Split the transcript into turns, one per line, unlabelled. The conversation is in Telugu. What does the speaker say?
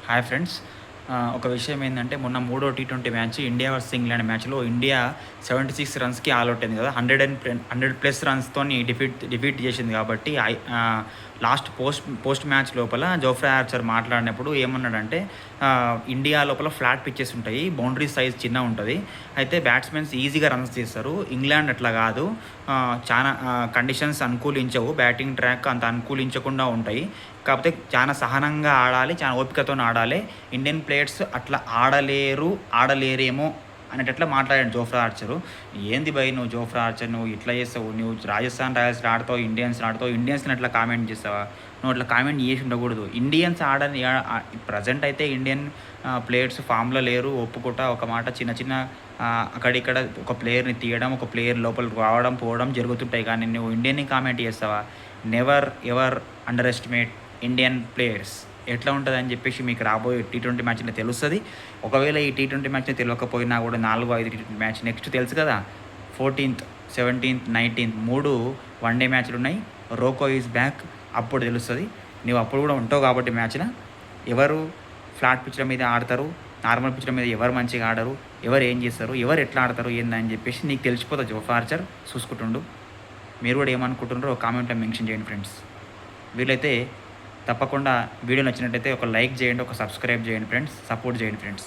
Hi friends. ఒక విషయం ఏందంటే మొన్న మూడో T20 match India versus England మ్యాచ్‌లో ఇండియా 76 రన్స్‌కి ఆల్ ఔట్ అయింది కదా! 100 ప్లస్ రన్స్‌తోని డిఫీట్ చేసింది కాబట్టి లాస్ట్ పోస్ట్ మ్యాచ్ లోపల జోఫ్రా ఆర్చర్ మాట్లాడినప్పుడు ఏమన్నాడంటే ఇండియా లోపల ఫ్లాట్ పిచ్చెస్ ఉంటాయి. బౌండరీ సైజ్ చిన్నగా ఉంటది. అయితే బ్యాట్స్‌మెన్స్ ఈజీగా రన్స్ తీస్తారు. ఇంగ్లాండ్ అట్లా కాదు. చానా కండిషన్స్ అనుకూలించవు. బ్యాటింగ్ ట్రాక్ అంత అనుకూలించకుండా ఉంటాయి. కాకపోతే చాలా సహనంగా ఆడాలి. చాలా ఓపికతోని ఆడాలి. ఇండియన్ ప్లేయర్స్ అట్లా ఆడలేరేమో అనేటట్లా మాట్లాడాడు జోఫ్రా ఆర్చరు. ఏంది భయ్ నువ్వు జోఫ్రా ఆర్చర్, నువ్వు ఇట్లా చేస్తావు, నువ్వు రాజస్థాన్ రాయల్స్‌లో ఆడతావు, ఇండియన్స్‌ని అట్లా కామెంట్ చేస్తావా? నువ్వు అట్లా కామెంట్ చేసి ఉండకూడదు. ఇండియన్స్ ఆడని ప్రెజెంట్ అయితే ఇండియన్ ప్లేయర్స్ ఫామ్‌లో లేరు, ఒప్పుకుంటా. ఒక మాట చిన్న చిన్న అక్కడిక్కడ ఒక ప్లేయర్‌ని తీయడం, ఒక ప్లేయర్ లోపలికి రావడం, పోవడం జరుగుతుంటాయి. కానీ నువ్వు ఇండియన్‌ని కామెంట్ చేస్తావా? Never ever under estimate Indian players. ఎట్లా ఉంటుందని చెప్పేసి మీకు రాబోయే టీ20 మ్యాచ్‌లో తెలుస్తది. ఒకవేళ ఈ టీ20 మ్యాచ్‌ని తెలియకపోయినా కూడా 4, 5 టీ20 మ్యాచ్ నెక్స్ట్ తెలుసు కదా! 14th, 17th, 19th 3 వన్‌డే మ్యాచ్‌లున్నాయి. Roko is back. అప్పుడు తెలుస్తది. నువ్వు అప్పుడు కూడా ఉంటావు కాబట్టి మ్యాచ్‌ల. ఎవరు ఫ్లాట్ పిచ్‌ల మీద ఆడతారు, నార్మల్ పిచ్‌ల మీద ఎవరు మంచిగా ఆడరు, ఎవరు ఏం చేస్తారు, ఎవరు ఎట్లా ఆడతారు ఏందని చెప్పేసి నీకు తెలిసిపోతుంది. జోఫ్రా ఆర్చర్ చూసుకుంటుండు. మీరు కూడా ఏమనుకుంటున్నారో కామెంట్‌లో మెన్షన్ చేయండి ఫ్రెండ్స్. వీలైతే తప్పకుండా వీడియో నచ్చినట్టయితే ఒక లైక్ చేయండి, ఒక సబ్స్క్రైబ్ చేయండి ఫ్రెండ్స్. సపోర్ట్ చేయండి ఫ్రెండ్స్.